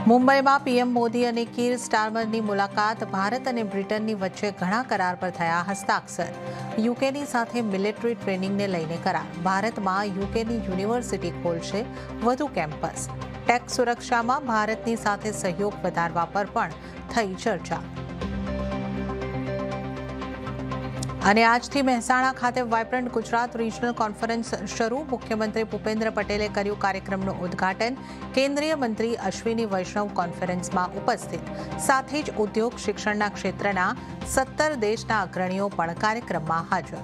મુંબઈમાં પીએમ મોદી અને કીર સ્ટારમરની મુલાકાત. ભારત અને બ્રિટનની વચ્ચે ઘણા કરાર પર થયા હસ્તાક્ષર. યુકેની સાથે મિલિટરી ટ્રેનિંગને લઈને કરાર. ભારતમાં યુકેની યુનિવર્સિટી ખોલશે વધુ કેમ્પસ. ટેક સુરક્ષામાં ભારતની સાથે સહયોગ વધારવા પર પણ થઈ ચર્ચા. અને આજથી મહેસાણા ખાતે વાઇબ્રન્ટ ગુજરાત રિજનલ કોન્ફરન્સ શરૂ. મુખ્યમંત્રી ભૂપેન્દ્ર પટેલે કર્યું કાર્યક્રમનું ઉદ્ઘાટન. કેન્દ્રીય મંત્રી અશ્વિની વૈષ્ણવ કોન્ફરન્સમાં ઉપસ્થિત. સાથે જ ઉદ્યોગ શિક્ષણના ક્ષેત્રના 17 દેશના અગ્રણીઓ પણ કાર્યક્રમમાં હાજર.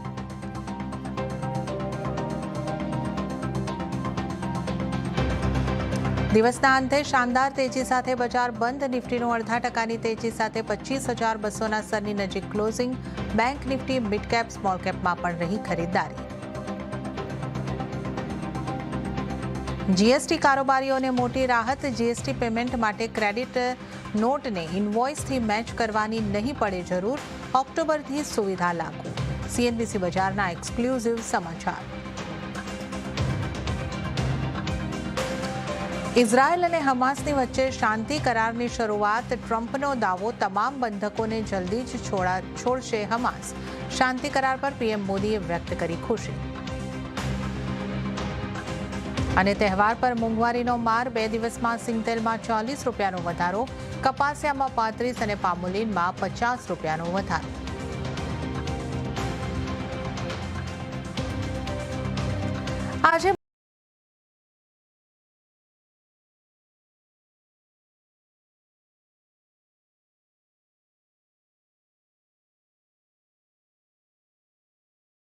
દિવસના અંતે શાનદાર તેજી સાથે બજાર બંધ. નિફ્ટીનું 0.5%ની તેજી સાથે 25,200ના સ્તરની નજીક closing. Bank nifty mid cap small કેપમાં પણ રહી ખરીદદારી. જીએસટી કારોબારીઓને મોટી રાહત. જીએસટી પેમેન્ટ માટે ક્રેડિટ નોટને ઇનવોઇસથી મેચ કરવાની નહીં પડે જરૂર. ઓક્ટોબરથી સુવિધા લાગુ. સીએનબીસી બજારના એક્સક્લુઝિવ સમાચાર. ઇઝરાયલ અને હમાસની વચ્ચે શાંતિ કરારની શરૂઆત. ટ્રમ્પનો દાવો, તમામ બંધકોને જલ્દી જ છોડશે હમાસ. શાંતિ કરાર પર પીએમ મોદીએ વ્યક્ત કરી ખુશી. અને તહેવાર પર મોંઘવારીનો માર. 2 દિવસમાં સિંગતેલમાં ₹40નો વધારો. કપાસિયામાં 35 અને પામોલીનમાં ₹50નો વધારો.